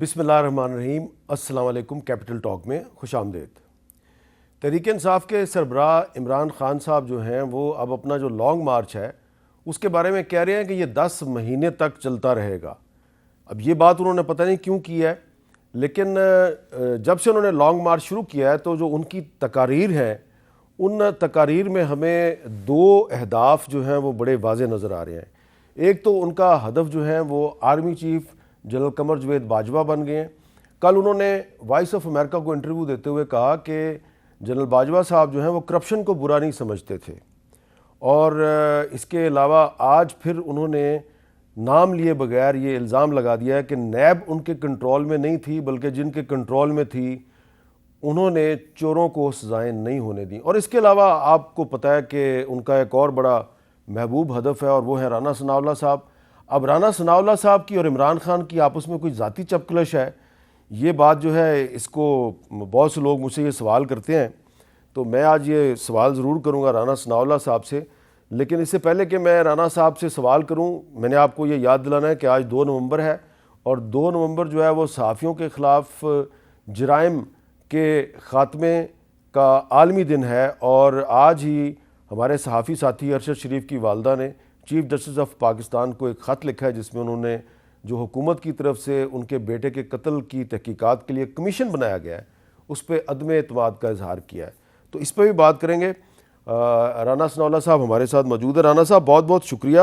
بسم اللہ الرحمن الرحیم۔ السلام علیکم۔ کیپٹل ٹاک میں خوش آمدید۔ تحریک انصاف کے سربراہ عمران خان صاحب جو ہیں وہ اب اپنا جو لانگ مارچ ہے اس کے بارے میں کہہ رہے ہیں کہ یہ 10 مہینے تک چلتا رہے گا۔ اب یہ بات انہوں نے پتہ نہیں کیوں کی ہے، لیکن جب سے انہوں نے لانگ مارچ شروع کیا ہے تو جو ان کی تقاریر ہیں ان تقاریر میں ہمیں 2 اہداف جو ہیں وہ بڑے واضح نظر آ رہے ہیں۔ ایک تو ان کا ہدف جو ہے وہ army chief general Qamar Javed Bajwa بن گئے ہیں۔ کل انہوں نے وائس آف امریکہ کو انٹرویو دیتے ہوئے کہا کہ جنرل باجوہ صاحب جو ہیں وہ کرپشن کو برا نہیں سمجھتے تھے، اور اس کے علاوہ آج پھر انہوں نے نام لیے بغیر یہ الزام لگا دیا ہے کہ نیب ان کے کنٹرول میں نہیں تھی، بلکہ جن کے کنٹرول میں تھی انہوں نے چوروں کو سزائیں نہیں ہونے دیں۔ اور اس کے علاوہ آپ کو پتہ ہے کہ ان کا ایک اور بڑا محبوب ہدف ہے، اور وہ ہے رانا ثناءاللہ صاحب۔ اب رانا ثناءاللہ صاحب کی اور عمران خان کی آپس میں کوئی ذاتی چپکلش ہے، یہ بات جو ہے اس کو بہت سے لوگ مجھ سے یہ سوال کرتے ہیں، تو میں آج یہ سوال ضرور کروں گا رانا ثناءاللہ صاحب سے۔ لیکن اس سے پہلے کہ میں رانا صاحب سے سوال کروں، میں نے آپ کو یہ یاد دلانا ہے کہ آج 2 نومبر ہے، اور 2 نومبر جو ہے وہ صحافیوں کے خلاف جرائم کے خاتمے کا عالمی دن ہے، اور آج ہی ہمارے صحافی ساتھی ارشد شریف کی والدہ نے چیف جسٹس آف پاکستان کو ایک خط لکھا ہے جس میں انہوں نے جو حکومت کی طرف سے ان کے بیٹے کے قتل کی تحقیقات کے لیے کمیشن بنایا گیا ہے اس پہ عدم اعتماد کا اظہار کیا ہے، تو اس پہ بھی بات کریں گے۔ رانا ثناءاللہ صاحب ہمارے ساتھ موجود ہے۔ رانا صاحب بہت بہت شکریہ۔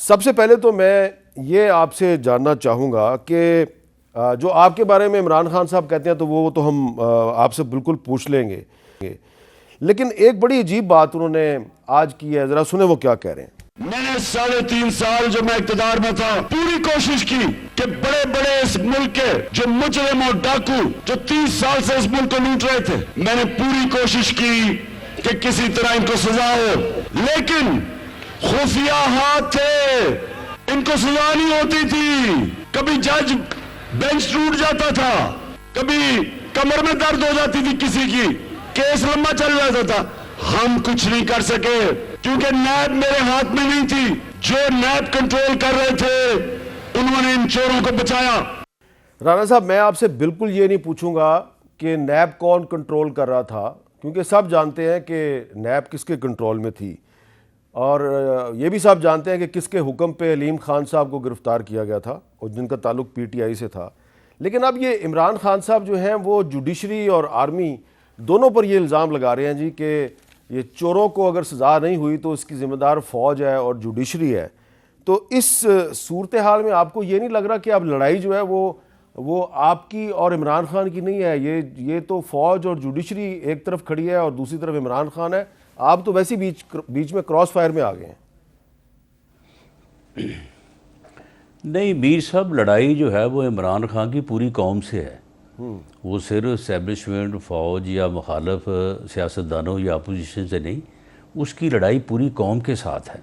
سب سے پہلے تو میں یہ آپ سے جاننا چاہوں گا کہ جو آپ کے بارے میں عمران خان صاحب کہتے ہیں تو وہ تو ہم آپ سے بالکل پوچھ لیں گے، لیکن ایک بڑی عجیب بات انہوں نے آج کی ہے، ذرا سنیں وہ کیا کہہ رہے ہیں۔ میں نے 3.5 سال جو میں اقتدار میں تھا پوری کوشش کی کہ بڑے بڑے اس ملک کے جو مجرم اور ڈاکو جو 30 سال سے اس ملک کو لوٹ رہے تھے، میں نے پوری کوشش کی کہ کسی طرح ان کو سزا ہو، لیکن خفیہ ہاتھ تھے، ان کو سزا نہیں ہوتی تھی۔ کبھی جج بینچ ٹوٹ جاتا تھا، کبھی کمر میں درد ہو جاتی تھی کسی کی، کیس لمبا چل جاتا تھا، ہم کچھ نہیں کر سکے کیونکہ نیب میرے ہاتھ میں نہیں تھی۔ جو نیب کنٹرول کر رہے تھے انہوں نے ان چوروں کو بچایا۔ رانا صاحب میں آپ سے بالکل یہ نہیں پوچھوں گا کہ نیب کون کنٹرول کر رہا تھا، کیونکہ سب جانتے ہیں کہ نیب کس کے کنٹرول میں تھی، اور یہ بھی سب جانتے ہیں کہ کس کے حکم پہ علیم خان صاحب کو گرفتار کیا گیا تھا اور جن کا تعلق پی ٹی آئی سے تھا۔ لیکن اب یہ عمران خان صاحب جو ہیں وہ جوڈیشری اور آرمی دونوں پر یہ الزام لگا رہے ہیں جی کہ یہ چوروں کو اگر سزا نہیں ہوئی تو اس کی ذمہ دار فوج ہے اور جوڈیشری ہے۔ تو اس صورتحال میں آپ کو یہ نہیں لگ رہا کہ اب لڑائی جو ہے وہ آپ کی اور عمران خان کی نہیں ہے، یہ تو فوج اور جوڈیشری ایک طرف کھڑی ہے اور دوسری طرف عمران خان ہے، آپ تو ویسے بیچ میں کراس فائر میں آ گئے ہیں؟ نہیں میر صاحب، لڑائی جو ہے وہ عمران خان کی پوری قوم سے ہے، وہ صرف اسٹیبلشمنٹ فوج یا مخالف سیاستدانوں یا اپوزیشن سے نہیں، اس کی لڑائی پوری قوم کے ساتھ ہے،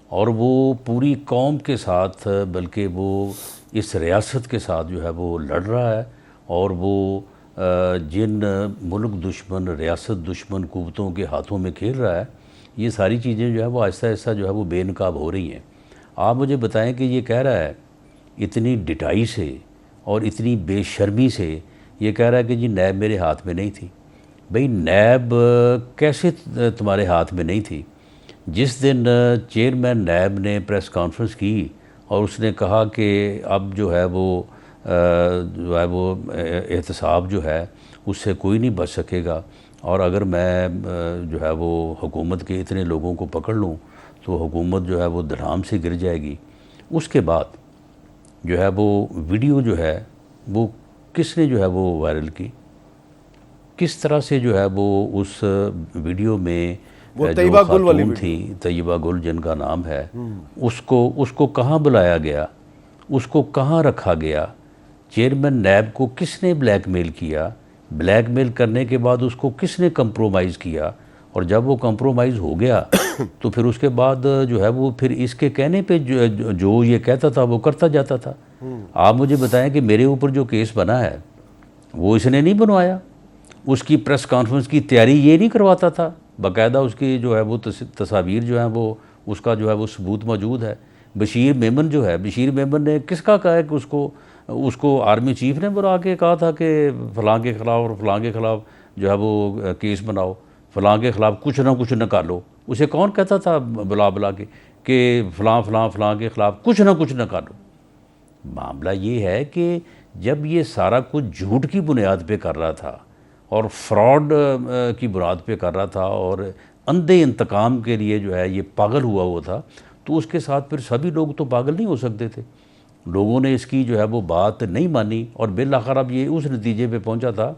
اور وہ پوری قوم کے ساتھ بلکہ وہ اس ریاست کے ساتھ جو ہے وہ لڑ رہا ہے، اور وہ جن ملک دشمن ریاست دشمن قوتوں کے ہاتھوں میں کھیل رہا ہے، یہ ساری چیزیں جو ہے وہ آہستہ آہستہ جو ہے وہ بے نقاب ہو رہی ہیں۔ آپ مجھے بتائیں کہ یہ کہہ رہا ہے اتنی ڈٹائی سے اور اتنی بے شرمی سے، یہ کہہ رہا ہے کہ جی نیب میرے ہاتھ میں نہیں تھی۔ بھئی نیب کیسے تمہارے ہاتھ میں نہیں تھی؟ جس دن چیئرمین نیب نے پریس کانفرنس کی اور اس نے کہا کہ اب جو ہے وہ احتساب جو ہے اس سے کوئی نہیں بچ سکے گا، اور اگر میں جو ہے وہ حکومت کے اتنے لوگوں کو پکڑ لوں تو حکومت جو ہے وہ دھڑام سے گر جائے گی۔ اس کے بعد جو ہے وہ ویڈیو جو ہے وہ کس نے جو ہے وہ وائرل کی، کس طرح سے جو ہے وہ اس ویڈیو میں جو خاتون تھی طیبہ گل جن کا نام ہے، اس کو کہاں بلایا گیا، اس کو کہاں رکھا گیا، چیئرمین نیب کو کس نے بلیک میل کیا، بلیک میل کرنے کے بعد اس کو کس نے کمپرومائز کیا، اور جب وہ کمپرومائز ہو گیا تو پھر اس کے بعد جو ہے وہ پھر اس کے کہنے پہ جو یہ کہتا تھا وہ کرتا جاتا تھا۔ آپ مجھے بتائیں کہ میرے اوپر جو کیس بنا ہے وہ اس نے نہیں بنوایا، اس کی پریس کانفرنس کی تیاری یہ نہیں کرواتا تھا، باقاعدہ اس کی جو ہے وہ تصاویر جو ہیں وہ اس کا جو ہے وہ ثبوت موجود ہے۔ بشیر میمن جو ہے، بشیر میمن نے کس کا کہا ہے کہ اس کو اس کو آرمی چیف نے بلا کے کہا تھا کہ فلاں کے خلاف اور فلاں کے خلاف جو ہے وہ کیس بناؤ، فلاں کے خلاف کچھ نہ کچھ نکالو؟ اسے کون کہتا تھا بلا کے کہ فلاں فلاں فلاں کے خلاف کچھ نہ کچھ نکالو؟ معاملہ یہ ہے کہ جب یہ سارا کچھ جھوٹ کی بنیاد پہ کر رہا تھا اور فراڈ کی بنیاد پہ کر رہا تھا اور اندھے انتقام کے لیے جو ہے یہ پاگل ہوا تھا، تو اس کے ساتھ پھر سبھی لوگ تو پاگل نہیں ہو سکتے تھے۔ لوگوں نے اس کی جو ہے وہ بات نہیں مانی اور بالآخر اب یہ اس نتیجے پہ پہنچا تھا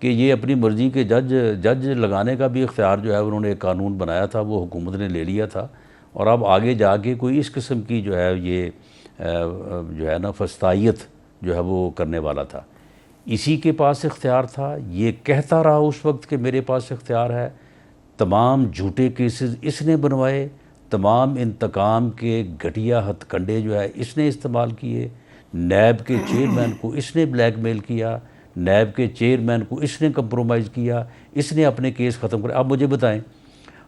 کہ یہ اپنی مرضی کے جج لگانے کا بھی اختیار جو ہے انہوں نے ایک قانون بنایا تھا، وہ حکومت نے لے لیا تھا، اور اب آگے جا کے کوئی اس قسم کی جو ہے یہ جو ہے نا فسطائیت جو ہے وہ کرنے والا تھا۔ اسی کے پاس اختیار تھا، یہ کہتا رہا اس وقت کہ میرے پاس اختیار ہے۔ تمام جھوٹے کیسز اس نے بنوائے، تمام انتقام کے گھٹیا ہتھ کنڈے جو ہے اس نے استعمال کیے، نیب کے چیئرمین کو اس نے بلیک میل کیا، نیب کے چیئرمین کو اس نے کمپرومائز کیا، اس نے اپنے کیس ختم کرے۔ آپ مجھے بتائیں،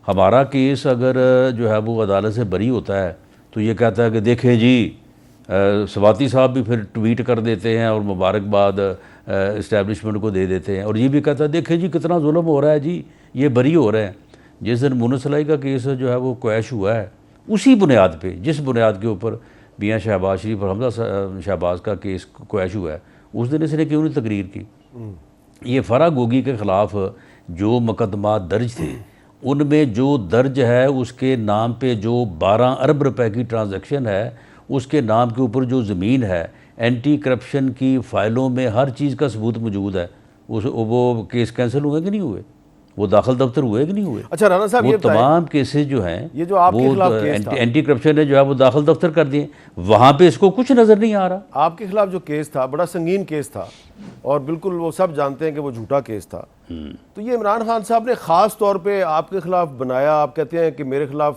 ہمارا کیس اگر جو ہے وہ عدالت سے بری ہوتا ہے تو یہ کہتا ہے کہ دیکھیں جی سواتی صاحب بھی پھر ٹویٹ کر دیتے ہیں اور مبارکباد اسٹیبلشمنٹ کو دے دیتے ہیں، اور یہ بھی کہتا ہے دیکھیں جی کتنا ظلم ہو رہا ہے جی، یہ بری ہو رہے ہیں۔ جس دن مونس علی کا کیس جو ہے وہ کویش ہوا ہے، اسی بنیاد پہ، جس بنیاد کے اوپر میاں شہباز شریف اور حمزہ شہباز کا کیس کویش ہوا ہے، اس دن اس نے کیوں نہیں تقریر کی؟ یہ فرح گوگی کے خلاف جو مقدمات درج تھے، ان میں جو درج ہے اس کے نام پہ جو 12 ارب روپے کی ٹرانزیکشن ہے، اس کے نام کے اوپر جو زمین ہے، اینٹی کرپشن کی فائلوں میں ہر چیز کا ثبوت موجود ہے۔ وہ کیس کینسل ہوئے کہ نہیں ہوئے؟ وہ داخل دفتر ہوئے کہ نہیں ہوئے؟ اچھا رانا صاحب، وہ یہ تمام کیسز جو ہیں یہ جو آپ کے خلاف کیس تھا، اینٹی کرپشن نے جو ہے وہ داخل دفتر کر دیے، وہاں پہ اس کو کچھ نظر نہیں آ رہا۔ آپ کے خلاف جو کیس تھا بڑا سنگین کیس تھا، اور بالکل وہ سب جانتے ہیں کہ وہ جھوٹا کیس تھا، تو یہ عمران خان صاحب نے خاص طور پہ آپ کے خلاف بنایا۔ آپ کہتے ہیں کہ میرے خلاف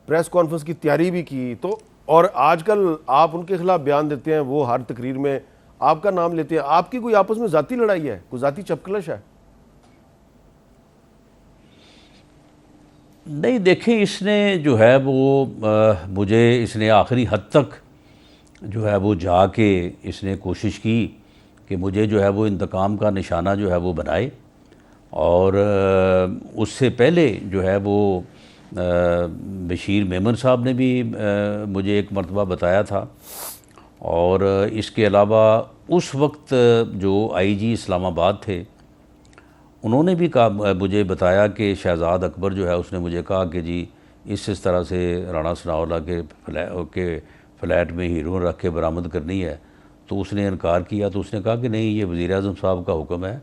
پریس کانفرنس کی تیاری بھی کی، تو اور آج کل آپ ان کے خلاف بیان دیتے ہیں، وہ ہر تقریر میں آپ کا نام لیتے ہیں۔ آپ کی کوئی آپس میں ذاتی لڑائی ہے، کوئی ذاتی چپکلش ہے؟ نہیں، دیکھیں اس نے جو ہے وہ مجھے اس نے آخری حد تک جو ہے وہ جا کے اس نے کوشش کی کہ مجھے جو ہے وہ انتقام کا نشانہ جو ہے وہ بنائے، اور اس سے پہلے جو ہے وہ بشیر میمن صاحب نے بھی مجھے ایک مرتبہ بتایا تھا، اور اس کے علاوہ اس وقت جو آئی جی اسلام آباد تھے انہوں نے بھی کہا، مجھے بتایا کہ شہزاد اکبر جو ہے اس نے مجھے کہا کہ جی اس طرح سے رانا ثناءاللہ کے فلیٹ میں ہیرون رکھ کے برآمد کرنی ہے، تو اس نے انکار کیا۔ تو اس نے کہا کہ نہیں، یہ وزیر اعظم صاحب کا حکم ہے،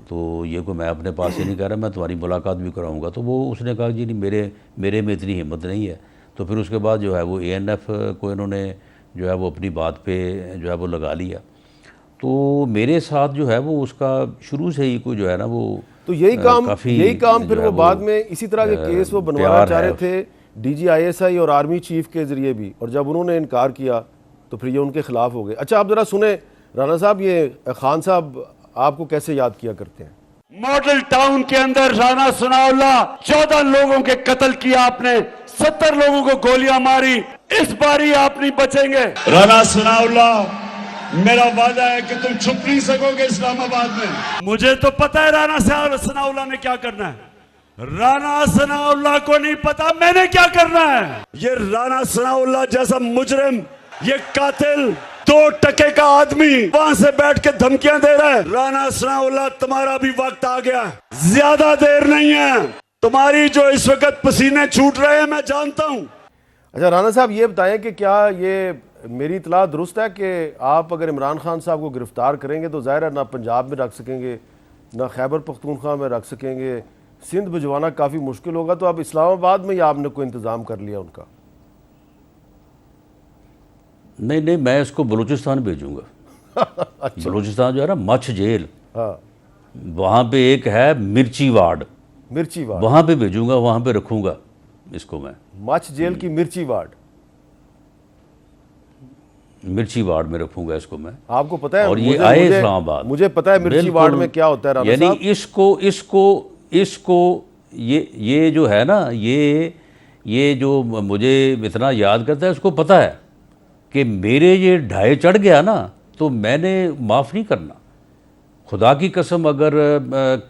تو یہ کوئی میں اپنے پاس سے نہیں کہہ رہا، میں تمہاری ملاقات بھی کراؤں گا۔ تو وہ اس نے کہا جی نہیں، میرے میں اتنی ہمت نہیں ہے۔ تو پھر اس کے بعد جو ہے وہ اے این ایف کو انہوں نے جو ہے وہ اپنی بات پہ جو ہے وہ لگا لیا۔ تو میرے ساتھ جو ہے وہ اس کا شروع سے ہی کوئی جو ہے نا وہ تو یہی کام پھر وہ بعد میں اسی طرح کے کیس وہ بنوانا چاہ رہے تھے D G I S I اور آرمی چیف کے ذریعے بھی، اور جب انہوں نے انکار کیا تو پھر یہ ان کے خلاف ہو گئے۔ اچھا آپ ذرا سنیں رانا صاحب، یہ خان صاحب آپ کو کیسے یاد کیا کرتے ہیں؟ ماڈل ٹاؤن کے اندر رانا ثناءاللہ 14 لوگوں کے قتل کیا آپ نے، 70 لوگوں کو گولیاں ماری، اس باری آپ نہیں بچیں گے۔ رانا ثناءاللہ، میرا وعدہ ہے کہ تم چھپ نہیں سکو گے اسلام آباد میں۔ مجھے تو پتا ہے رانا ثناءاللہ نے کیا کرنا ہے، رانا ثناءاللہ کو نہیں پتا میں نے کیا کرنا ہے۔ یہ رانا ثناءاللہ جیسا مجرم، یہ قاتل، 2 ٹکے کا آدمی وہاں سے بیٹھ کے دھمکیاں دے رہا ہے۔ رانا ثناءاللہ تمہارا بھی وقت آ گیا، زیادہ دیر نہیں ہے، تمہاری جو اس وقت پسینے چھوٹ رہے ہیں میں جانتا ہوں۔ اچھا رانا صاحب یہ بتائیں کہ کیا یہ میری اطلاع درست ہے کہ آپ اگر عمران خان صاحب کو گرفتار کریں گے تو ظاہر ہے نہ پنجاب میں رکھ سکیں گے، نہ خیبر پختونخوا میں رکھ سکیں گے، سندھ بھجوانا کافی مشکل ہوگا، تو اب اسلام آباد میں یا آپ نے کوئی انتظام کر لیا ان کا؟ نہیں، میں اس کو بلوچستان بھیجوں گا۔ بلوچستان جو ہے نا مچھ جیل، وہاں پہ ایک ہے مرچی وارڈ، وہاں پہ بھیجوں گا، وہاں پہ رکھوں گا اس کو میں۔ مچھ جیل کی مرچی وارڈ میں رکھوں گا اس کو میں۔ آپ کو پتہ ہے، اور یہ آئے اسلام آباد، مجھے پتہ ہے مرچی وارڈ میں کیا ہوتا ہے رانا صاحب۔ یعنی اس کو یہ جو ہے نا، یہ جو مجھے اتنا یاد کرتا ہے، اس کو پتہ ہے کہ میرے یہ ڈھائے چڑھ گیا نا تو میں نے معاف نہیں کرنا. خدا کی قسم اگر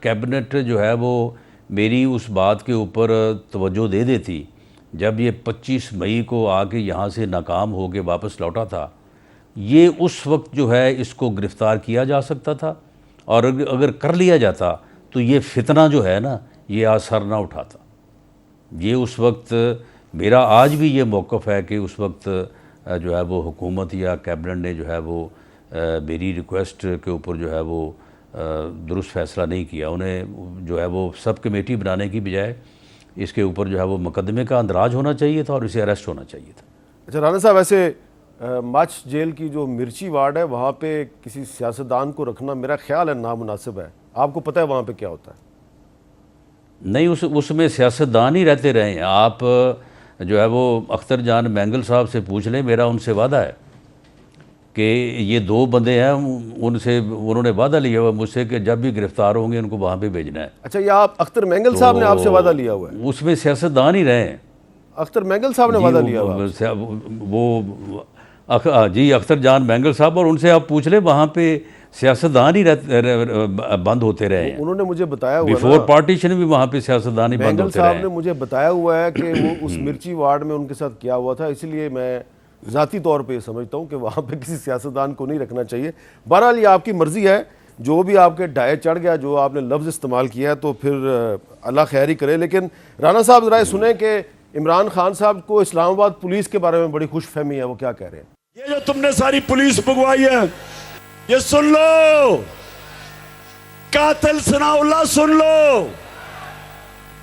کیبنٹ جو ہے وہ میری اس بات کے اوپر توجہ دے دیتی جب یہ 25 مئی کو آ کے یہاں سے ناکام ہو کے واپس لوٹا تھا, یہ اس وقت جو ہے اس کو گرفتار کیا جا سکتا تھا, اور اگر کر لیا جاتا تو یہ فتنہ جو ہے نا یہ آج سر نہ اٹھاتا. یہ اس وقت میرا آج بھی یہ موقف ہے کہ اس وقت جو ہے وہ حکومت یا کیبنٹ نے جو ہے وہ میری ریکویسٹ کے اوپر جو ہے وہ درست فیصلہ نہیں کیا. انہیں جو ہے وہ سب کمیٹی بنانے کی بجائے اس کے اوپر جو ہے وہ مقدمے کا اندراج ہونا چاہیے تھا اور اسے اریسٹ ہونا چاہیے تھا. اچھا رانا صاحب, ویسے مچ جیل کی جو مرچی وارڈ ہے وہاں پہ کسی سیاستدان کو رکھنا میرا خیال ہے نامناسب ہے. آپ کو پتہ ہے وہاں پہ کیا ہوتا ہے؟ نہیں, اس میں سیاستدان ہی رہتے رہے ہیں. آپ جو ہے وہ اختر جان مینگل صاحب سے پوچھ لیں, میرا ان سے وعدہ ہے کہ یہ 2 بندے ہیں, ان سے انہوں نے وعدہ لیا ہوا مجھ سے کہ جب بھی گرفتار ہوں گے ان کو وہاں پہ بھیجنا ہے. اچھا, یہ آپ اختر مینگل صاحب نے آپ سے وعدہ لیا ہوا ہے؟ اس میں سیاستدان ہی رہے ہیں. اختر مینگل صاحب نے وعدہ لیا ہوا ہے؟ وہ جی اختر جان مینگل صاحب, اور ان سے آپ پوچھ لیں وہاں پہ سیاستدان ہی بند ہوتے رہے ہیں. انہوں نے مجھے بتایا ہوا بیفور پارٹیشن بھی وہاں پہ سیاستدان ہی بند مینگل ہوتے رہے صاحب ہیں. نے مجھے بتایا ہوا ہے کہ وہ اس مرچی وارڈ میں ان کے ساتھ کیا ہوا تھا, اس لیے میں ذاتی طور پہ یہ سمجھتا ہوں کہ وہاں پہ کسی سیاستدان کو نہیں رکھنا چاہیے. بہرحال یہ آپ کی مرضی ہے, جو بھی آپ کے ڈائے چڑھ گیا, جو آپ نے لفظ استعمال کیا ہے تو پھر اللہ خیر ہی کرے. لیکن رانا صاحب ذرا سنیں کہ عمران خان صاحب کو اسلام آباد پولیس کے بارے میں بڑی خوش فہمی ہے, وہ کیا کہہ رہے ہیں. یہ جو تم نے ساری پولیس بگوائی ہے یہ سن لو, قاتل ثناء اللہ سن لو,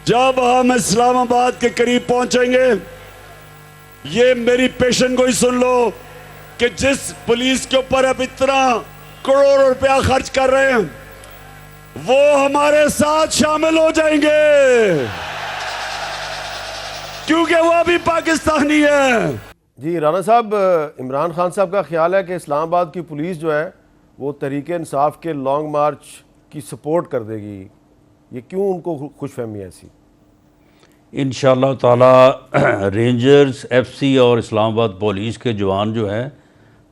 جب ہم اسلام آباد کے قریب پہنچیں گے یہ میری پیشن گوئی سن لو کہ جس پولیس کے اوپر اب اتنا کروڑ روپیہ خرچ کر رہے ہیں وہ ہمارے ساتھ شامل ہو جائیں گے کیونکہ وہ ابھی پاکستانی ہے. جی رانا صاحب, عمران خان صاحب کا خیال ہے کہ اسلام آباد کی پولیس جو ہے وہ تحریک انصاف کے لانگ مارچ کی سپورٹ کر دے گی, یہ کیوں ان کو خوش فہمی ہے ایسی؟ انشاءاللہ تعالی رینجرز, ایف سی اور اسلام آباد پولیس کے جوان جو ہیں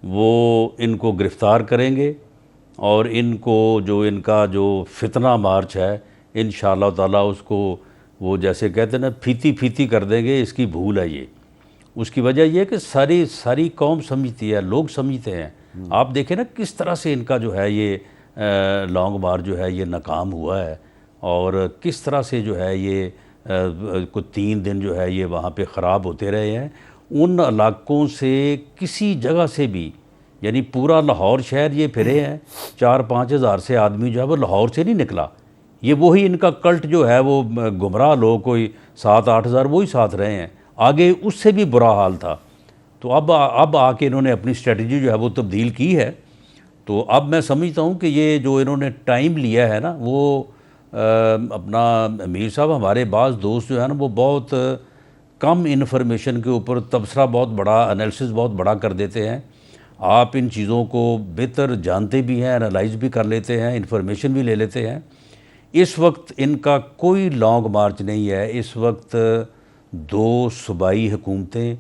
وہ ان کو گرفتار کریں گے, اور ان کو جو ان کا جو فتنہ مارچ ہے انشاءاللہ تعالی اس کو وہ جیسے کہتے ہیں نا پھیتی پھیتی کر دیں گے. اس کی بھول ہے یہ. اس کی وجہ یہ ہے کہ ساری قوم سمجھتی ہے, لوگ سمجھتے ہیں. آپ دیکھیں نا کس طرح سے ان کا جو ہے یہ لانگ مارچ جو ہے یہ ناکام ہوا ہے, اور کس طرح سے جو ہے یہ کو 3 دن جو ہے یہ وہاں پہ خراب ہوتے رہے ہیں. ان علاقوں سے کسی جگہ سے بھی, یعنی پورا لاہور شہر یہ پھرے ہیں, 4-5 ہزار سے آدمی جو ہے وہ لاہور سے نہیں نکلا. یہ وہی ان کا کلٹ جو ہے وہ گمراہ لوگ, کوئی 7-8 ہزار وہی ساتھ رہے ہیں, آگے اس سے بھی برا حال تھا. تو اب آ کے انہوں نے اپنی اسٹریٹجی جو ہے وہ تبدیل کی ہے. تو اب میں سمجھتا ہوں کہ یہ جو انہوں نے ٹائم لیا ہے نا وہ اپنا امیر صاحب, ہمارے بعض دوست جو ہے نا وہ بہت کم انفارمیشن کے اوپر تبصرہ بہت بڑا, انالیسس بہت بڑا کر دیتے ہیں. آپ ان چیزوں کو بہتر جانتے بھی ہیں, انالائز بھی کر لیتے ہیں, انفارمیشن بھی لے لیتے ہیں. اس وقت ان کا کوئی لانگ مارچ نہیں ہے. اس وقت 2 صوبائی حکومتیں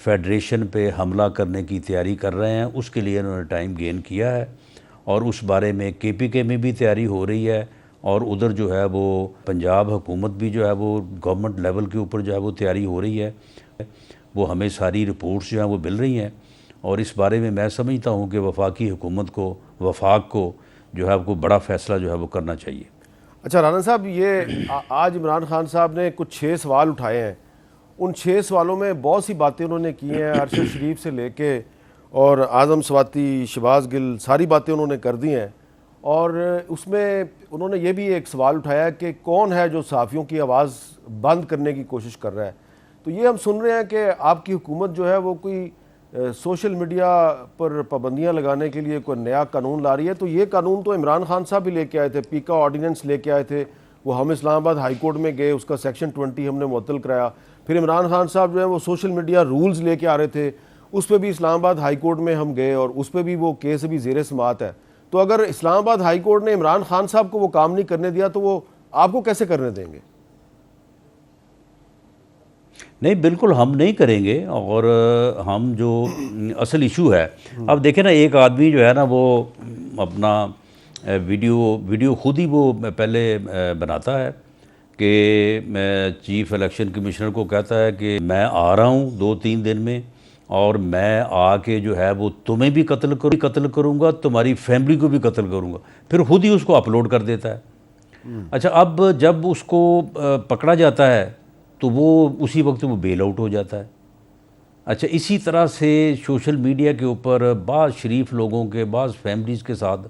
فیڈریشن پہ حملہ کرنے کی تیاری کر رہے ہیں. اس کے لیے انہوں نے ٹائم گین کیا ہے, اور اس بارے میں کے پی کے میں بھی تیاری ہو رہی ہے, اور ادھر جو ہے وہ پنجاب حکومت بھی جو ہے وہ گورنمنٹ لیول کے اوپر جو ہے وہ تیاری ہو رہی ہے. وہ ہمیں ساری رپورٹس جو ہیں وہ مل رہی ہیں, اور اس بارے میں سمجھتا ہوں کہ وفاقی حکومت کو, وفاق کو جو ہے وہ بڑا فیصلہ جو ہے وہ کرنا چاہیے. اچھا رانا صاحب, یہ آج عمران خان صاحب نے کچھ 6 سوال اٹھائے ہیں. ان 6 سوالوں میں بہت سی باتیں انہوں نے کی ہیں, ارشد شریف سے لے کے اور اعظم سواتی, شہباز گل, ساری باتیں انہوں نے کر دی ہیں. اور اس میں انہوں نے یہ بھی ایک سوال اٹھایا کہ کون ہے جو صحافیوں کی آواز بند کرنے کی کوشش کر رہا ہے. تو یہ ہم سن رہے ہیں کہ آپ کی حکومت جو ہے وہ کوئی سوشل میڈیا پر پابندیاں لگانے کے لیے کوئی نیا قانون لا رہی ہے. تو یہ قانون تو عمران خان صاحب بھی لے کے آئے تھے, پیکا آرڈیننس لے کے آئے تھے, وہ ہم اسلام آباد ہائی کورٹ میں گئے, اس کا سیکشن 20 ہم نے معطل کرایا. پھر عمران خان صاحب جو ہیں وہ سوشل میڈیا رولز لے کے آ رہے تھے, اس پہ بھی اسلام آباد ہائی کورٹ میں ہم گئے, اور اس پہ بھی وہ کیس ابھی زیر سماعت ہے. تو اگر اسلام آباد ہائی کورٹ نے عمران خان صاحب کو وہ کام نہیں کرنے دیا تو وہ آپ کو کیسے کرنے دیں گے؟ نہیں بالکل ہم نہیں کریں گے، اور ہم جو اصل ایشو ہے، اب دیکھیں نا ایک آدمی جو ہے نا وہ اپنا ویڈیو خود ہی وہ پہلے بناتا ہے کہ میں چیف الیکشن کمشنر کو کہتا ہے کہ میں آ رہا ہوں 2-3 دن میں، اور میں آ کے جو ہے وہ تمہیں بھی قتل کروں گا، تمہاری فیملی کو بھی قتل کروں گا، پھر خود ہی اس کو اپلوڈ کر دیتا ہے۔ اچھا اب جب اس کو پکڑا جاتا ہے تو وہ اسی وقت وہ بیل آؤٹ ہو جاتا ہے۔ اچھا اسی طرح سے سوشل میڈیا کے اوپر بعض شریف لوگوں کے، بعض فیملیز کے ساتھ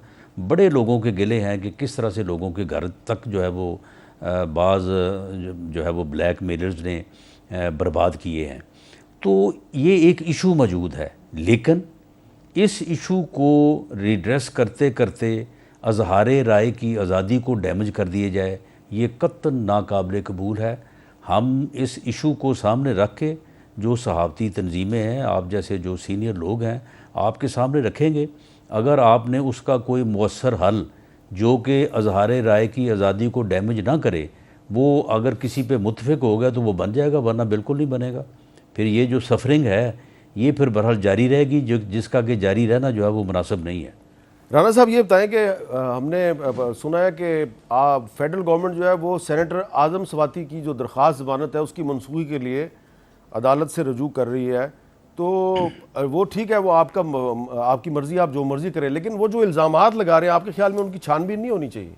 بڑے لوگوں کے گلے ہیں کہ کس طرح سے لوگوں کے گھر تک جو ہے وہ بعض جو ہے وہ بلیک میلرز نے برباد کیے ہیں۔ تو یہ ایک ایشو موجود ہے، لیکن اس ایشو کو ریڈریس کرتے کرتے اظہار رائے کی آزادی کو ڈیمیج کر دیے جائے، یہ قطعاً ناقابل قبول ہے۔ ہم اس ایشو کو سامنے رکھ کے جو صحافتی تنظیمیں ہیں، آپ جیسے جو سینئر لوگ ہیں، آپ کے سامنے رکھیں گے۔ اگر آپ نے اس کا کوئی مؤثر حل جو کہ اظہار رائے کی آزادی کو ڈیمیج نہ کرے، وہ اگر کسی پہ متفق ہو گیا تو وہ بن جائے گا، ورنہ بالکل نہیں بنے گا۔ پھر یہ جو سفرنگ ہے یہ پھر بہرحال جاری رہے گی، جس کا کہ جاری رہنا جو ہے وہ مناسب نہیں ہے۔ رانا صاحب یہ بتائیں کہ ہم نے سنا ہے کہ فیڈرل گورنمنٹ جو ہے وہ سینیٹر اعظم سواتی کی جو درخواست ضمانت ہے اس کی منسوخی کے لیے عدالت سے رجوع کر رہی ہے، تو وہ ٹھیک ہے، وہ آپ کی مرضی، آپ جو مرضی کریں، لیکن وہ جو الزامات لگا رہے ہیں آپ کے خیال میں ان کی چھان بین نہیں ہونی چاہیے؟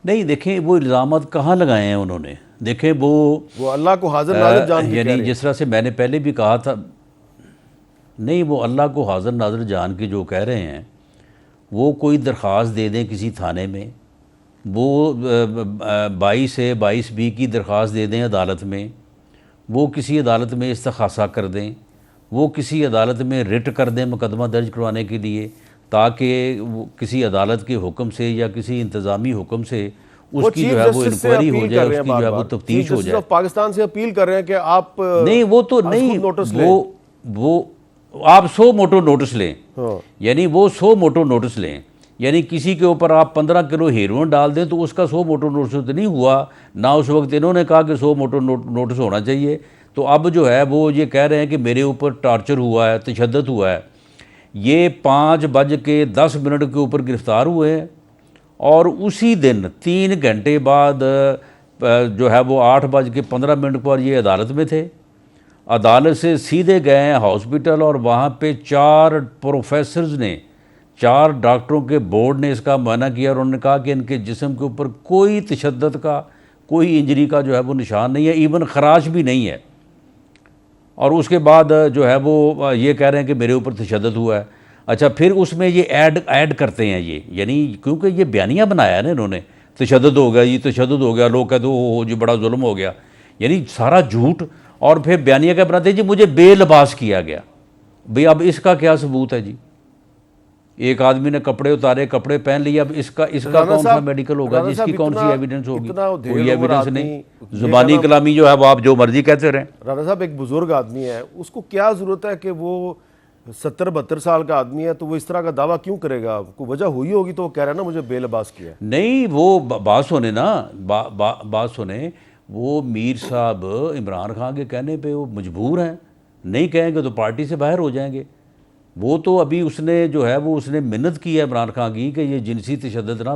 نہیں دیکھیں وہ الزامات کہاں لگائے ہیں انہوں نے، دیکھیں وہ اللہ کو حاضر ناظر جان کے یعنی جس طرح سے میں نے پہلے بھی کہا تھا، نہیں وہ اللہ کو حاضر ناظر جان کے جو کہہ رہے ہیں، وہ کوئی درخواست دے دیں کسی تھانے میں، وہ 22A/22B کی درخواست دے دیں عدالت میں، وہ کسی عدالت میں استخاصہ کر دیں، وہ کسی عدالت میں رٹ کر دیں مقدمہ درج کروانے کے لیے، تاکہ کسی عدالت کے حکم سے یا کسی انتظامی حکم سے اس کی جو ہے وہ انکوائری ہو جائے، اس کی جو ہے وہ تفتیش ہو جائے۔ پاکستان سے اپیل کر رہے ہیں کہ آپ نہیں وہ تو نہیں، وہ آپ 100 موٹو نوٹس لیں، یعنی وہ 100 موٹو نوٹس لیں، یعنی کسی کے اوپر آپ 15 کلو ہیروئن ڈال دیں تو اس کا 100 موٹو نوٹس تو نہیں ہوا، نہ اس وقت انہوں نے کہا کہ 100 موٹو نوٹس ہونا چاہیے۔ تو اب جو ہے وہ یہ کہہ رہے ہیں کہ میرے اوپر ٹارچر ہوا ہے، تشدد ہوا ہے۔ یہ 5:10 کے اوپر گرفتار ہوئے ہیں، اور اسی دن 3 گھنٹے بعد جو ہے وہ 8:15 پر یہ عدالت میں تھے۔ عدالت سے سیدھے گئے ہیں ہاسپٹل، اور وہاں پہ 4 پروفیسرز نے، 4 ڈاکٹروں کے بورڈ نے اس کا معائنہ کیا، اور انہوں نے کہا کہ ان کے جسم کے اوپر کوئی تشدد کا، کوئی انجری کا جو ہے وہ نشان نہیں ہے، ایون خراش بھی نہیں ہے۔ اور اس کے بعد جو ہے وہ یہ کہہ رہے ہیں کہ میرے اوپر تشدد ہوا ہے۔ اچھا پھر اس میں یہ ایڈ کرتے ہیں یہ، یعنی کیونکہ یہ بیانیہ بنایا ہے نا انہوں نے، تشدد ہو گیا، یہ تشدد ہو گیا، لوگ کہتے ہو جی بڑا ظلم ہو گیا، یعنی سارا جھوٹ، اور پھر بیانیہ کیا بناتے ہیں جی مجھے بے لباس کیا گیا۔ بھئی اب اس کا کیا ثبوت ہے جی؟ ایک آدمی نے کپڑے اتارے، کپڑے پہن لیے، اب اس کا کون سا میڈیکل ہوگا جی؟ اس کی کون سی ایویڈنس ہوگی؟ کوئی ایویڈنس نہیں، زبانی کلامی جو ہے وہ آپ جو مرضی کہتے رہیں۔ رانا صاحب ایک بزرگ آدمی ہے، اس کو کیا ضرورت ہے کہ وہ 70-72 سال کا آدمی ہے تو وہ اس طرح کا دعویٰ کیوں کرے گا؟ کوئی وجہ ہوئی ہوگی تو وہ کہہ رہا ہے نا مجھے بے لباس کیا ہے۔ نہیں وہ بات سنیں نا، بات سنیں، وہ میر صاحب عمران خان کے کہنے پہ وہ مجبور ہیں، نہیں کہیں گے تو پارٹی سے باہر ہو جائیں گے۔ وہ تو ابھی اس نے جو ہے وہ اس نے منت کی ہے عمران خان کی کہ یہ جنسی تشدد نہ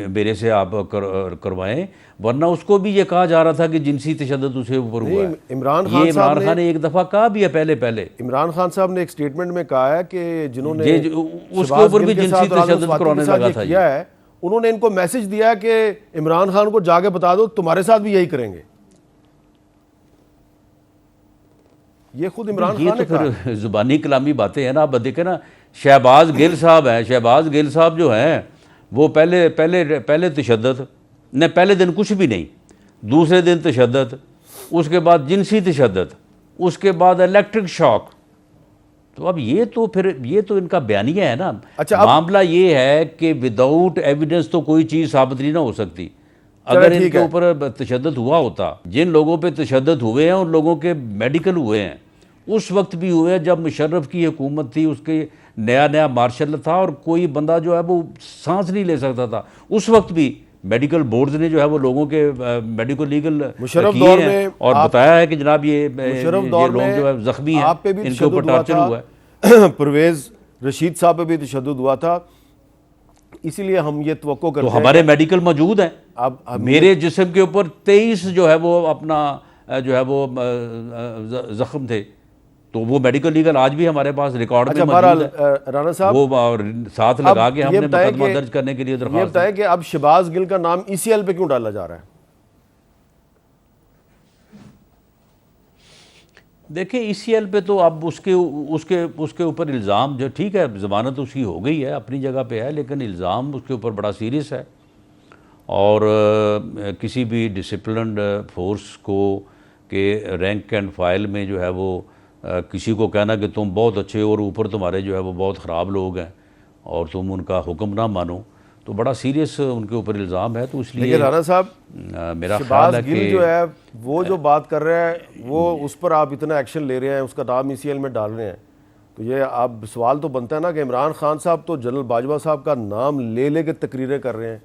میرے سے آپ کروائیں، ورنہ اس کو بھی یہ کہا جا رہا تھا کہ جنسی تشدد اسے اوپر ہوا ہے۔ یہ عمران خان نے ایک دفعہ کہا بھی ہے پہلے عمران خان صاحب نے ایک سٹیٹمنٹ میں کہا ہے کہ جنہوں نے اس کے اوپر بھی جنسی تشدد کرانے لگا تھا کیا ہے، انہوں نے ان کو میسج دیا ہے کہ عمران خان کو جا کے بتا دو تمہارے ساتھ بھی یہی کریں گے۔ یہ خود عمران خان نے کہا۔ یہ تو پھر زبانی کلامی باتیں ہیں نا۔ آپ دیکھیں نا شہباز گل صاحب ہیں، شہباز گل صاحب جو ہیں وہ پہلے تشدد نہ، پہلے دن کچھ بھی نہیں، دوسرے دن تشدد، اس کے بعد جنسی تشدد، اس کے بعد الیکٹرک شاک۔ تو اب یہ تو ان کا بیانیہ ہے نا۔ معاملہ یہ ہے کہ وداؤٹ ایویڈنس تو کوئی چیز ثابت نہیں نہ ہو سکتی۔ اگر ان کے اوپر تشدد ہوا ہوتا، جن لوگوں پہ تشدد ہوئے ہیں ان لوگوں کے میڈیکل ہوئے ہیں، اس وقت بھی ہوئے جب مشرف کی حکومت تھی، اس کے نیا مارشل تھا اور کوئی بندہ جو ہے وہ سانس نہیں لے سکتا تھا، اس وقت بھی میڈیکل بورڈز نے جو ہے وہ لوگوں کے میڈیکل لیگل مشرف کیے دور ہیں میں اور بتایا ہے کہ جناب یہ مشرف دور لوگ میں جو ہے زخمی ہیں، آپ پہ بھی ان کے اوپر تشدد ہوا ٹارچر ہوا ہے۔ تھا، پرویز رشید صاحب پہ بھی تشدد ہوا تھا، اسی لیے ہم یہ توقع کرتے تو ہیں ہمارے میڈیکل موجود ہیں، اب میرے جسم کے اوپر 23 جو ہے وہ اپنا جو ہے وہ زخم تھے، تو وہ میڈیکل لیگل آج بھی ہمارے پاس ریکارڈ میں اچھا موجود بہرحال ہے، رانا صاحب وہ ساتھ لگا کے ہم یہ نے بتائیں مقدمہ کہ درج کرنے کے لیے یہ درخواست بتائیں کہ اب شہباز گل کا نام ای سی ایل پہ کیوں ڈالا جا رہا ہے؟ دیکھیں ای سی ایل پہ تو اب اس کے اوپر الزام جو ٹھیک ہے، ضمانت اس کی ہو گئی ہے، اپنی جگہ پہ ہے، لیکن الزام اس کے اوپر بڑا سیریس ہے، اور کسی بھی ڈسپلنڈ فورس کو کہ رینک اینڈ فائل میں جو ہے وہ کسی کو کہنا کہ تم بہت اچھے اور اوپر تمہارے جو ہے وہ بہت خراب لوگ ہیں اور تم ان کا حکم نہ مانو، تو بڑا سیریس ان کے اوپر الزام ہے، تو اس لیے لیکن رانا صاحب میرا شہباز خیال ہے گل کہ جو ہے وہ جو بات کر رہا ہے وہ اس پر آپ اتنا ایکشن لے رہے ہیں، اس کا نام ای سی ایل میں ڈال رہے ہیں، تو یہ اب سوال تو بنتا ہے نا کہ عمران خان صاحب تو جنرل باجوہ صاحب کا نام لے لے کے تقریریں کر رہے ہیں،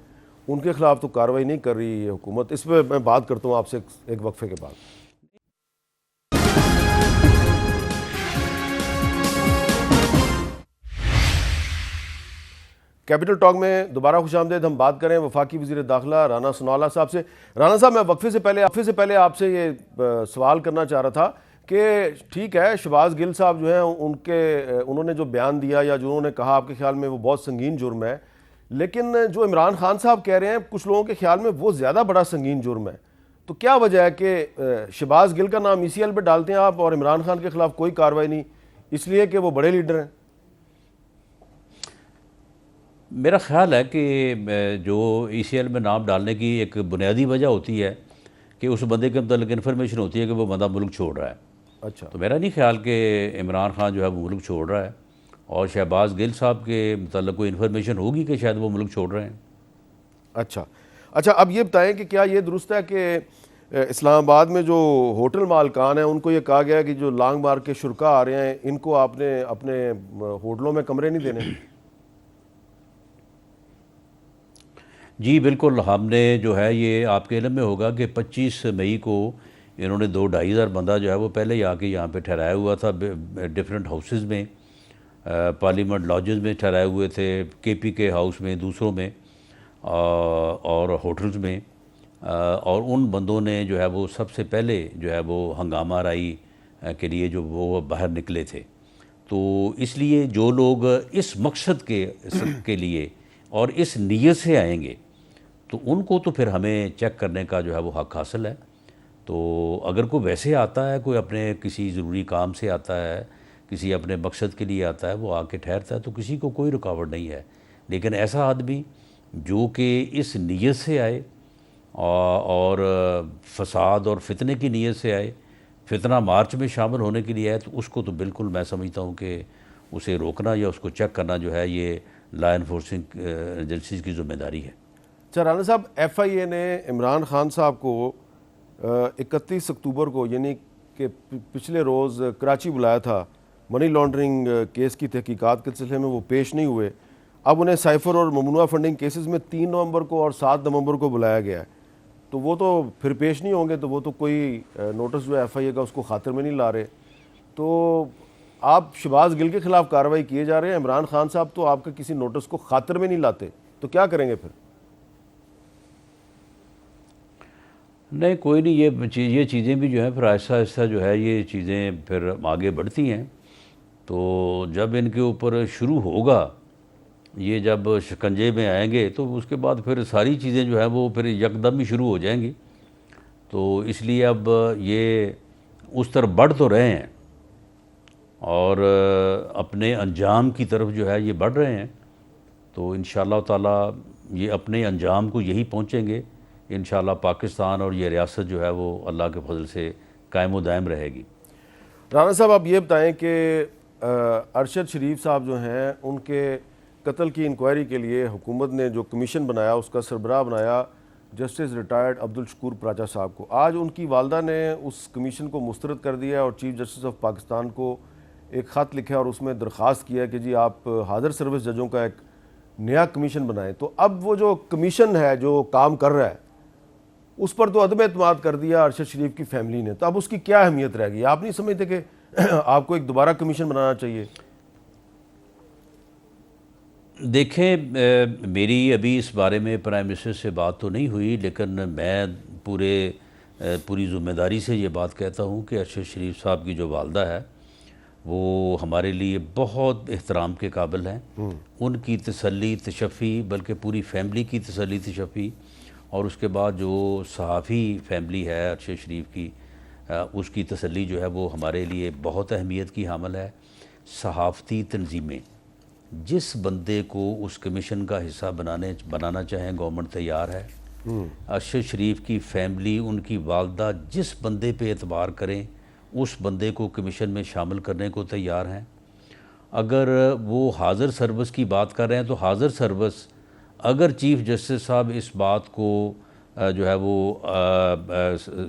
ان کے خلاف تو کارروائی نہیں کر رہی یہ حکومت۔ اس پہ میں بات کرتا ہوں آپ سے ایک وقفے کے بعد۔ کیپٹل ٹاک میں دوبارہ خوش آمدید۔ ہم بات کریں وفاقی وزیر داخلہ رانا ثناءاللہ صاحب سے۔ رانا صاحب میں وقفے سے پہلے آپ سے یہ سوال کرنا چاہ رہا تھا کہ ٹھیک ہے شہباز گل صاحب جو ہیں انہوں نے جو بیان دیا یا جو انہوں نے کہا آپ کے خیال میں وہ بہت سنگین جرم ہے، لیکن جو عمران خان صاحب کہہ رہے ہیں کچھ لوگوں کے خیال میں وہ زیادہ بڑا سنگین جرم ہے، تو کیا وجہ ہے کہ شہباز گل کا نام ای سی ایل پہ ڈالتے ہیں آپ اور عمران خان کے خلاف کوئی کارروائی نہیں، اس لیے کہ وہ بڑے لیڈر ہیں؟ میرا خیال ہے کہ جو ای سی ایل میں نام ڈالنے کی ایک بنیادی وجہ ہوتی ہے کہ اس بندے کے متعلق انفارمیشن ہوتی ہے کہ وہ بندہ ملک چھوڑ رہا ہے، اچھا تو میرا نہیں خیال کہ عمران خان جو ہے وہ ملک چھوڑ رہا ہے، اور شہباز گل صاحب کے متعلق کوئی انفارمیشن ہوگی کہ شاید وہ ملک چھوڑ رہے ہیں۔ اچھا اب یہ بتائیں کہ کیا یہ درست ہے کہ اسلام آباد میں جو ہوٹل مالکان ہیں ان کو یہ کہا گیا ہے کہ جو لانگ مارک کے شرکاء آ رہے ہیں ان کو آپ نے اپنے ہوٹلوں میں کمرے نہیں دینے؟ جی بالکل، ہم نے جو ہے یہ آپ کے علم میں ہوگا کہ 25 مئی کو انہوں نے 2-2.5 ہزار بندہ جو ہے وہ پہلے ہی آ کے یہاں پہ ٹھہرایا ہوا تھا، ڈفرینٹ ہاؤسز میں، پارلیمنٹ لاجز میں ٹھہرائے ہوئے تھے، کے پی کے ہاؤس میں، دوسروں میں اور ہوٹلز میں، اور ان بندوں نے جو ہے وہ سب سے پہلے جو ہے وہ ہنگامہ آرائی کے لیے جو وہ باہر نکلے تھے، تو اس لیے جو لوگ اس مقصد کے لیے اور اس نیت سے آئیں گے تو ان کو تو پھر ہمیں چیک کرنے کا جو ہے وہ حق حاصل ہے، تو اگر کوئی ویسے آتا ہے، کوئی اپنے کسی ضروری کام سے آتا ہے، کسی اپنے مقصد کے لیے آتا ہے، وہ آ کے ٹھہرتا ہے تو کسی کو کوئی رکاوٹ نہیں ہے، لیکن ایسا آدمی جو کہ اس نیت سے آئے اور فساد اور فتنے کی نیت سے آئے، فتنہ مارچ میں شامل ہونے کے لیے آئے، تو اس کو تو بالکل میں سمجھتا ہوں کہ اسے روکنا یا اس کو چیک کرنا جو ہے یہ لا انفورسنگ ایجنسیز کی ذمہ داری ہے۔ اچھا رانا صاحب، ایف آئی اے نے عمران خان صاحب کو 31 اکتوبر کو یعنی کہ پچھلے روز کراچی بلایا تھا، منی لانڈرنگ کیس کی تحقیقات کے سلسلے میں وہ پیش نہیں ہوئے، اب انہیں سائفر اور ممنوعہ فنڈنگ کیسز میں 3 نومبر کو اور 7 نومبر کو بلایا گیا ہے، تو وہ تو پھر پیش نہیں ہوں گے، تو وہ تو کوئی نوٹس جو ہے ایف آئی اے کا اس کو خاطر میں نہیں لا رہے، تو آپ شہباز گل کے خلاف کارروائی کیے جا رہے ہیں، عمران خان صاحب تو آپ کے کسی نوٹس کو خاطر میں نہیں لاتے، تو کیا کریں گے پھر؟ نہیں کوئی نہیں، یہ چیزیں بھی جو ہیں پھر آہستہ آہستہ جو ہے یہ چیزیں پھر آگے بڑھتی ہیں، تو جب ان کے اوپر شروع ہوگا، یہ جب شکنجے میں آئیں گے تو اس کے بعد پھر ساری چیزیں جو ہیں وہ پھر یکدم ہی شروع ہو جائیں گی، تو اس لیے اب یہ اس طرف بڑھ تو رہے ہیں اور اپنے انجام کی طرف جو ہے یہ بڑھ رہے ہیں، تو انشاءاللہ تعالیٰ یہ اپنے انجام کو یہی پہنچیں گے، انشاءاللہ پاکستان اور یہ ریاست جو ہے وہ اللہ کے فضل سے قائم و دائم رہے گی۔ رانا صاحب آپ یہ بتائیں کہ ارشد شریف صاحب جو ہیں ان کے قتل کی انکوائری کے لیے حکومت نے جو کمیشن بنایا اس کا سربراہ بنایا جسٹس ریٹائرڈ عبدالشکور پراچا صاحب کو، آج ان کی والدہ نے اس کمیشن کو مسترد کر دیا اور چیف جسٹس آف پاکستان کو ایک خط لکھا اور اس میں درخواست کیا کہ جی آپ حاضر سروس ججوں کا ایک نیا کمیشن بنائیں. تو اب وہ جو کمیشن ہے جو کام کر رہا ہے اس پر تو عدم اعتماد کر دیا ارشد شریف کی فیملی نے, تو اب اس کی کیا اہمیت رہ گئی؟ آپ نہیں سمجھتے کہ آپ کو ایک دوبارہ کمیشن بنانا چاہیے؟ دیکھیں میری ابھی اس بارے میں پرائم منسٹر سے بات تو نہیں ہوئی, لیکن میں پوری ذمہ داری سے یہ بات کہتا ہوں کہ ارشد شریف صاحب کی جو والدہ ہے وہ ہمارے لیے بہت احترام کے قابل ہیں. ان کی تسلی تشفی, بلکہ پوری فیملی کی تسلی تشفی, اور اس کے بعد جو صحافی فیملی ہے ارشد شریف کی, اس کی تسلی جو ہے وہ ہمارے لیے بہت اہمیت کی حامل ہے. صحافتی تنظیمیں جس بندے کو اس کمیشن کا حصہ بنانا چاہیں گورنمنٹ تیار ہے. ارشد شریف کی فیملی, ان کی والدہ جس بندے پہ اعتبار کریں اس بندے کو کمیشن میں شامل کرنے کو تیار ہیں. اگر وہ حاضر سروس کی بات کر رہے ہیں تو حاضر سروس اگر چیف جسٹس صاحب اس بات کو جو ہے وہ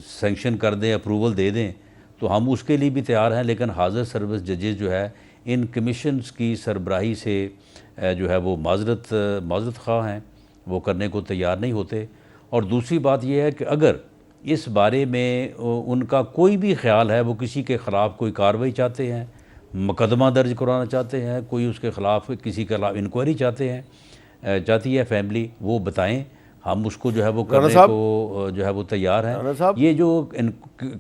سینکشن کر دیں, اپروول دے دیں, تو ہم اس کے لیے بھی تیار ہیں. لیکن حاضر سروس ججز جو ہے ان کمیشنز کی سربراہی سے جو ہے وہ معذرت خواہ ہیں, وہ کرنے کو تیار نہیں ہوتے. اور دوسری بات یہ ہے کہ اگر اس بارے میں ان کا کوئی بھی خیال ہے, وہ کسی کے خلاف کوئی کارروائی چاہتے ہیں, مقدمہ درج کرانا چاہتے ہیں, کوئی اس کے خلاف کسی کے خلاف انکوائری چاہتی ہے فیملی, وہ بتائیں, ہم اس کو جو ہے وہ کرنے کو جو ہے وہ تیار ہیں. یہ جو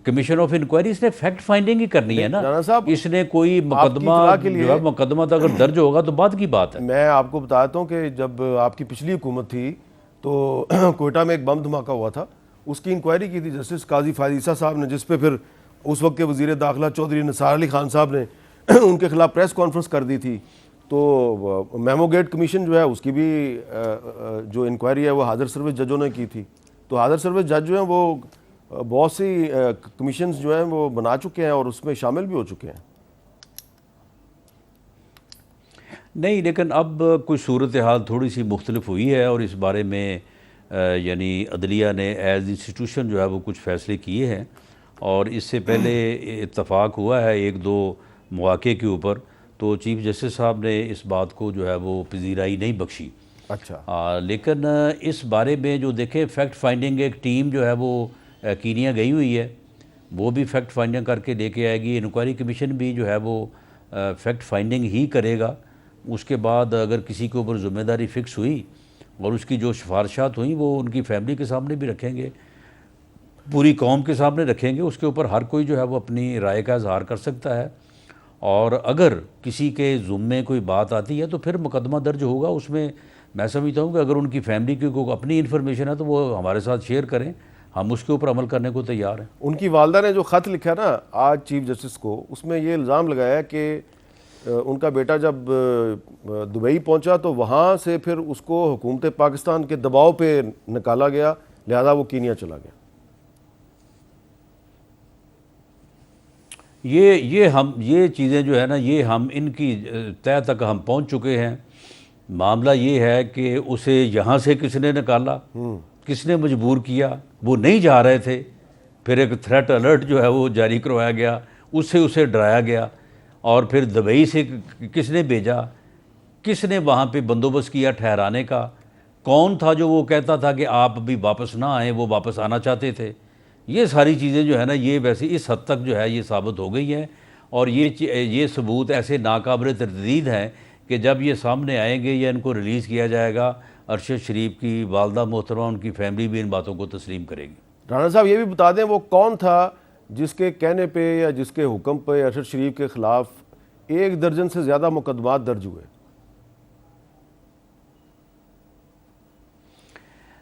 کمیشن آف انکوائری اس نے فیکٹ فائنڈنگ ہی کرنی ہے نا, اس نے کوئی مقدمہ تو اگر درج ہوگا تو بعد کی بات ہے. میں آپ کو بتاتا ہوں کہ جب آپ کی پچھلی حکومت تھی تو کوئٹہ میں ایک بم دھماکہ ہوا تھا, اس کی انکوائری کی تھی جسٹس قاضی فائز عیسیٰ صاحب نے, جس پہ پھر اس وقت کے وزیر داخلہ چودھری نثار علی خان صاحب نے ان کے خلاف پریس کانفرنس کر دی تھی. تو میمو گیٹ کمیشن جو ہے اس کی بھی جو انکوائری ہے وہ حاضر سروس ججوں نے کی تھی. تو حاضر سروس جج جو ہیں وہ بہت سی کمیشنز جو ہیں وہ بنا چکے ہیں اور اس میں شامل بھی ہو چکے ہیں. نہیں, لیکن اب کوئی صورتحال تھوڑی سی مختلف ہوئی ہے, اور اس بارے میں یعنی عدلیہ نے ایز انسٹیٹیوشن جو ہے وہ کچھ فیصلے کیے ہیں, اور اس سے پہلے اتفاق ہوا ہے ایک دو مواقع کے اوپر, تو چیف جسٹس صاحب نے اس بات کو جو ہے وہ پذیرائی نہیں بخشی. اچھا, لیکن اس بارے میں جو دیکھیں فیکٹ فائنڈنگ ایک ٹیم جو ہے وہ کینیا گئی ہوئی ہے, وہ بھی فیکٹ فائنڈنگ کر کے لے کے آئے گی. انکوائری کمیشن بھی جو ہے وہ فیکٹ فائنڈنگ ہی کرے گا. اس کے بعد اگر کسی کے اوپر ذمہ داری فکس ہوئی اور اس کی جو سفارشات ہوئیں وہ ان کی فیملی کے سامنے بھی رکھیں گے, پوری قوم کے سامنے رکھیں گے. اس کے اوپر ہر کوئی جو ہے وہ اپنی رائے کا اظہار کر سکتا ہے, اور اگر کسی کے ذمے کوئی بات آتی ہے تو پھر مقدمہ درج ہوگا. اس میں میں سمجھتا ہوں کہ اگر ان کی فیملی کی کوئی اپنی انفارمیشن ہے تو وہ ہمارے ساتھ شیئر کریں, ہم اس کے اوپر عمل کرنے کو تیار ہیں. ان کی والدہ نے جو خط لکھا نا آج چیف جسٹس کو, اس میں یہ الزام لگایا کہ ان کا بیٹا جب دبئی پہنچا تو وہاں سے پھر اس کو حکومت پاکستان کے دباؤ پہ نکالا گیا, لہذا وہ کینیا چلا گیا. یہ چیزیں جو ہے نا, یہ ہم ان کی تہ تک ہم پہنچ چکے ہیں. معاملہ یہ ہے کہ اسے یہاں سے کس نے نکالا, کس نے مجبور کیا, وہ نہیں جا رہے تھے, پھر ایک تھریٹ الرٹ جو ہے وہ جاری کروایا گیا, اس سے اسے ڈرایا گیا, اور پھر دبئی سے کس نے بھیجا, کس نے وہاں پہ بندوبست کیا ٹھہرانے کا, کون تھا جو وہ کہتا تھا کہ آپ ابھی واپس نہ آئیں, وہ واپس آنا چاہتے تھے. یہ ساری چیزیں جو ہے نا یہ ویسے اس حد تک جو ہے یہ ثابت ہو گئی ہیں, اور یہ ثبوت ایسے ناقابل تردید ہیں کہ جب یہ سامنے آئیں گے یا ان کو ریلیز کیا جائے گا, ارشد شریف کی والدہ محترمہ, ان کی فیملی بھی ان باتوں کو تسلیم کرے گی. رانا صاحب یہ بھی بتا دیں وہ کون تھا جس کے کہنے پہ یا جس کے حکم پہ ارشد شریف کے خلاف 1 درجن سے زیادہ مقدمات درج ہوئے؟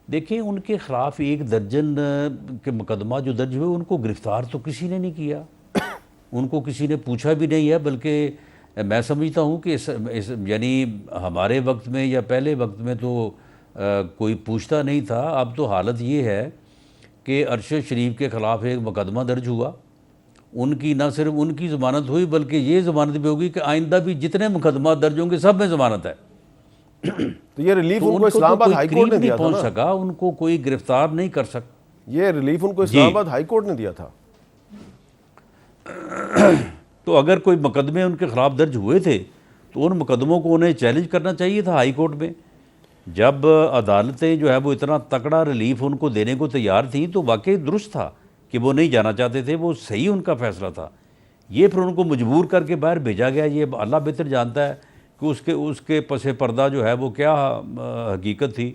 دیکھیں ان کے خلاف 1 درجن کے مقدمات جو درج ہوئے ان کو گرفتار تو کسی نے نہیں کیا, ان کو کسی نے پوچھا بھی نہیں ہے. بلکہ میں سمجھتا ہوں کہ یعنی ہمارے وقت میں یا پہلے وقت میں تو کوئی پوچھتا نہیں تھا. اب تو حالت یہ ہے کہ ارشد شریف کے خلاف ایک مقدمہ درج ہوا, ان کی نہ صرف ان کی ضمانت ہوئی بلکہ یہ ضمانت بھی ہوگی کہ آئندہ بھی جتنے مقدمات درج ہوں گے سب میں ضمانت ہے. تو یہ ریلیف ان کو اسلام آباد ہائی کورٹ نے دیا تھا, پہنچ سکا, ان کو کوئی گرفتار نہیں کر سکا. یہ ریلیف ان کو اسلام آباد ہائی کورٹ نے دیا تھا. تو اگر کوئی مقدمے ان کے خلاف درج ہوئے تھے تو ان مقدموں کو انہیں چیلنج کرنا چاہیے تھا ہائی کورٹ میں, جب عدالتیں جو ہے وہ اتنا تکڑا ریلیف ان کو دینے کو تیار تھیں تو واقعی درست تھا کہ وہ نہیں جانا چاہتے تھے، وہ صحیح ان کا فیصلہ تھا. یہ پھر ان کو مجبور کر کے باہر بھیجا گیا. یہ اللہ بہتر جانتا ہے کہ اس کے پس پردہ جو ہے وہ کیا حقیقت تھی،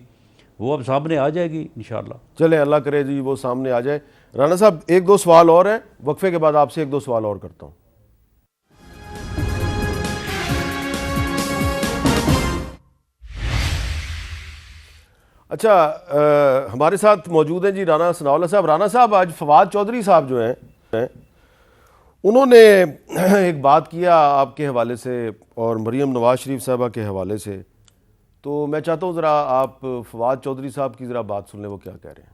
وہ اب سامنے آ جائے گی انشاءاللہ. چلیں اللہ کرے جی وہ سامنے آ جائے. رانا صاحب ایک دو سوال اور ہیں، وقفے کے بعد آپ سے ایک دو سوال اور کرتا ہوں. اچھا ہمارے ساتھ موجود ہیں جی رانا ثناء اللہ صاحب. رانا صاحب آج فواد چودھری صاحب جو ہیں انہوں نے ایک بات کیا آپ کے حوالے سے اور مریم نواز شریف صاحبہ کے حوالے سے، تو میں چاہتا ہوں ذرا آپ فواد چودھری صاحب کی ذرا بات سن لیں، وہ کیا کہہ رہے ہیں.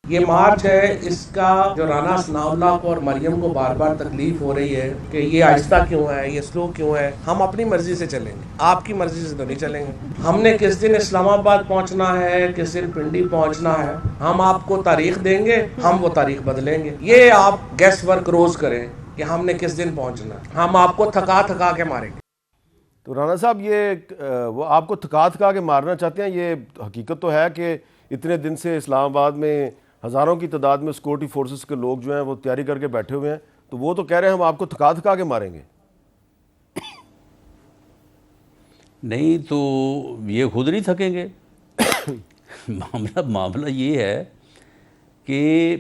یہ مارچ ہے، اس کا جو رانا ثناء اللہ کو اور مریم کو بار بار تکلیف ہو رہی ہے کہ یہ آہستہ کیوں ہے، یہ سلو کیوں ہے. ہم اپنی مرضی سے چلیں گے، آپ کی مرضی سے تو نہیں چلیں گے. ہم نے کس دن اسلام آباد پہنچنا ہے، کس دن پنڈی پہنچنا ہے، ہم آپ کو تاریخ دیں گے، ہم وہ تاریخ بدلیں گے. یہ آپ گیس ورک روز کریں کہ ہم نے کس دن پہنچنا ہے، ہم آپ کو تھکا کے ماریں گے. تو رانا صاحب یہ وہ آپ کو تھکا کے مارنا چاہتے ہیں. یہ حقیقت تو ہے کہ اتنے دن سے اسلام آباد میں ہزاروں کی تعداد میں سیکورٹی فورسز کے لوگ جو ہیں وہ تیاری کر کے بیٹھے ہوئے ہیں، تو وہ تو کہہ رہے ہیں ہم آپ کو تھکا کے ماریں گے. نہیں تو یہ خود نہیں تھکیں گے. معاملہ یہ ہے کہ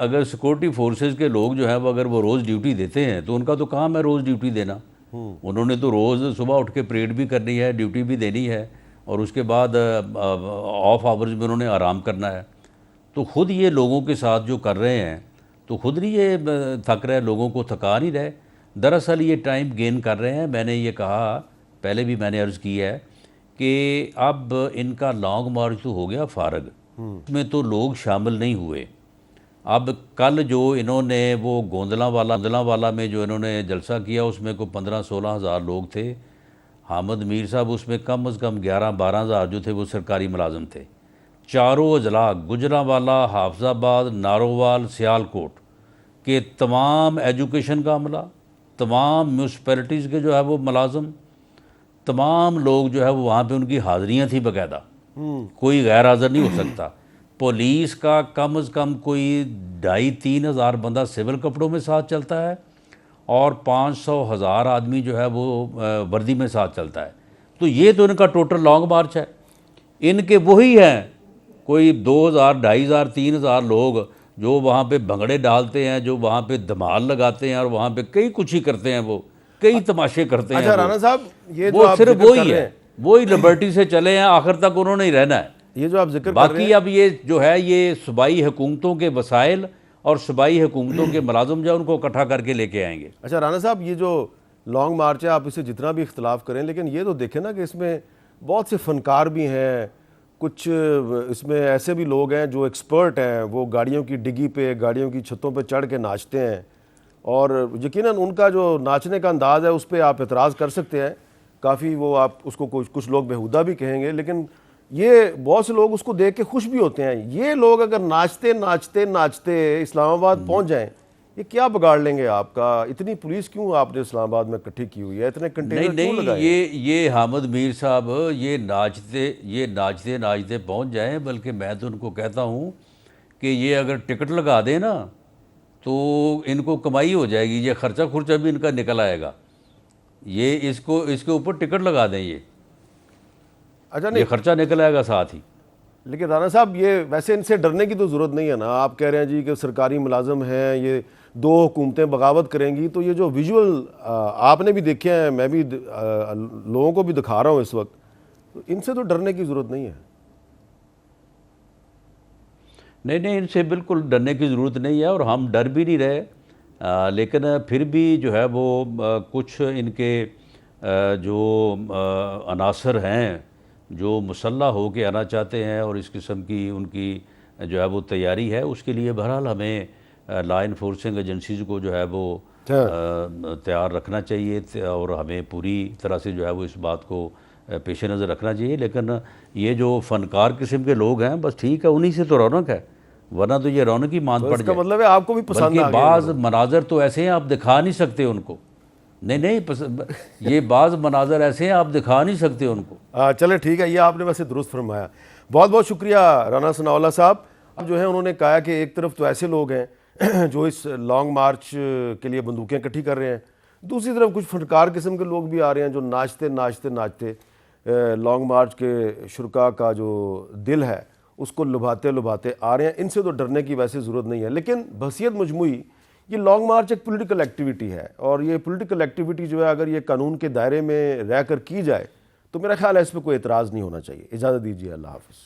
اگر سیکورٹی فورسز کے لوگ جو ہیں وہ اگر وہ روز ڈیوٹی دیتے ہیں تو ان کا تو کام ہے روز ڈیوٹی دینا. انہوں نے تو روز صبح اٹھ کے پریڈ بھی کرنی ہے، ڈیوٹی بھی دینی ہے، اور اس کے بعد آف آورز میں انہوں نے آرام کرنا ہے. تو خود یہ لوگوں کے ساتھ جو کر رہے ہیں تو خود نہیں یہ تھک رہے، لوگوں کو تھکا نہیں رہے. دراصل یہ ٹائم گین کر رہے ہیں. میں نے یہ کہا پہلے بھی، میں نے عرض کی ہے کہ اب ان کا لانگ مارچ تو ہو گیا فارغ، اس میں تو لوگ شامل نہیں ہوئے. اب کل جو انہوں نے وہ گوندلاں والا میں جو انہوں نے جلسہ کیا اس میں کوئی 15-16 ہزار لوگ تھے. حامد میر صاحب اس میں کم از کم 11-12 ہزار جو تھے وہ سرکاری ملازم تھے. چاروں اضلاع گجرانوالہ، حافظ آباد، نارووال، سیالکوٹ کے تمام ایجوکیشن کا عملہ، تمام میونسپلٹیز کے جو ہے وہ ملازم، تمام لوگ جو ہے وہ وہاں پہ ان کی حاضریاں تھیں باقاعدہ، کوئی غیر حاضر نہیں ہو سکتا. پولیس کا کم از کم کوئی 2,500-3 ہزار بندہ سول کپڑوں میں ساتھ چلتا ہے اور 500,000 آدمی جو ہے وہ وردی میں ساتھ چلتا ہے. تو یہ تو ان کا ٹوٹل لانگ مارچ ہے. ان کے وہی ہیں کوئی 2,000 2,500 3,000 لوگ جو وہاں پہ بھنگڑے ڈالتے ہیں، جو وہاں پہ دھمال لگاتے ہیں اور وہاں پہ کئی کچھ ہی کرتے ہیں، وہ کئی تماشے کرتے ہیں. اچھا رانا صاحب یہ وہ صرف وہی ہے، وہی لبرٹی سے چلے ہیں، آخر تک انہوں نے ہی رہنا ہے. یہ جو آپ ذکر کر رہے باقی ہیں، اب یہ جو ہے یہ صوبائی حکومتوں کے وسائل اور صوبائی حکومتوں کے ملازم جو ان کو اکٹھا کر کے لے کے آئیں گے. اچھا رانا صاحب یہ جو لانگ مارچ ہے آپ اسے جتنا بھی اختلاف کریں، لیکن یہ تو دیکھیں نا کہ اس میں بہت سے فنکار بھی ہیں، کچھ اس میں ایسے بھی لوگ ہیں جو ایکسپرٹ ہیں، وہ گاڑیوں کی ڈگی پہ، گاڑیوں کی چھتوں پہ چڑھ کے ناچتے ہیں، اور یقیناً ان کا جو ناچنے کا انداز ہے اس پہ آپ اعتراض کر سکتے ہیں کافی، وہ آپ اس کو کچھ لوگ بےہودہ بھی کہیں گے، لیکن یہ بہت سے لوگ اس کو دیکھ کے خوش بھی ہوتے ہیں. یہ لوگ اگر ناچتے اسلام آباد پہنچ جائیں، یہ کیا بگاڑ لیں گے آپ کا؟ اتنی پولیس کیوں آپ نے اسلام آباد میں اکٹھی کی ہوئی ہے؟ اتنے کنٹینر کیوں لگائے؟ یہ حامد میر صاحب یہ ناچتے پہنچ جائیں، بلکہ میں تو ان کو کہتا ہوں کہ یہ اگر ٹکٹ لگا دیں نا تو ان کو کمائی ہو جائے گی. یہ خرچہ بھی ان کا نکل آئے گا. یہ اس کے اوپر ٹکٹ لگا دیں، اچھا یہ نہیں خرچہ نکل آئے گا ساتھ ہی. لیکن رانا صاحب یہ ویسے ان سے ڈرنے کی تو ضرورت نہیں ہے نا. آپ کہہ رہے ہیں جی کہ سرکاری ملازم ہیں، یہ 2 حکومتیں بغاوت کریں گی، تو یہ جو ویژول آپ نے بھی دیکھے ہیں، میں بھی لوگوں کو بھی دکھا رہا ہوں اس وقت، تو ان سے تو ڈرنے کی ضرورت نہیں ہے. نہیں ان سے بالکل ڈرنے کی ضرورت نہیں ہے، اور ہم ڈر بھی نہیں رہے. لیکن پھر بھی جو ہے وہ کچھ ان کے جو عناصر ہیں جو مسلح ہو کے آنا چاہتے ہیں اور اس قسم کی ان کی جو ہے وہ تیاری ہے، اس کے لیے بہرحال ہمیں لا انفورسنگ ایجنسیز کو جو ہے وہ تیار رکھنا چاہیے، اور ہمیں پوری طرح سے جو ہے وہ اس بات کو پیش نظر رکھنا چاہیے. لیکن یہ جو فنکار قسم کے لوگ ہیں بس ٹھیک ہے، انہی سے تو رونق ہے، ورنہ تو یہ رونق ہی ماند پڑ اس کا جائے. مطلب ہے آپ کو بھی پسند آ بلکہ گیا. بعض مناظر تو ایسے ہیں آپ دکھا نہیں سکتے ان کو. نہیں یہ بعض مناظر ایسے ہیں آپ دکھا نہیں سکتے ان کو. چلے ٹھیک ہے، یہ آپ نے ویسے درست فرمایا. بہت بہت شکریہ رانا ثناء اللہ صاحب. اب جو ہے انہوں نے کہا کہ ایک طرف تو ایسے لوگ ہیں جو اس لانگ مارچ کے لیے بندوقیں اکٹھی کر رہے ہیں، دوسری طرف کچھ فنکار قسم کے لوگ بھی آ رہے ہیں جو ناچتے لانگ مارچ کے شرکاء کا جو دل ہے اس کو لبھاتے آ رہے ہیں. ان سے تو ڈرنے کی ویسے ضرورت نہیں ہے، لیکن بحیثیت مجموعی یہ لانگ مارچ ایک پولیٹیکل ایکٹیویٹی ہے، اور یہ پولیٹیکل ایکٹیویٹی جو ہے اگر یہ قانون کے دائرے میں رہ کر کی جائے تو میرا خیال ہے اس پہ کوئی اعتراض نہیں ہونا چاہیے. اجازت دیجیے، اللہ حافظ.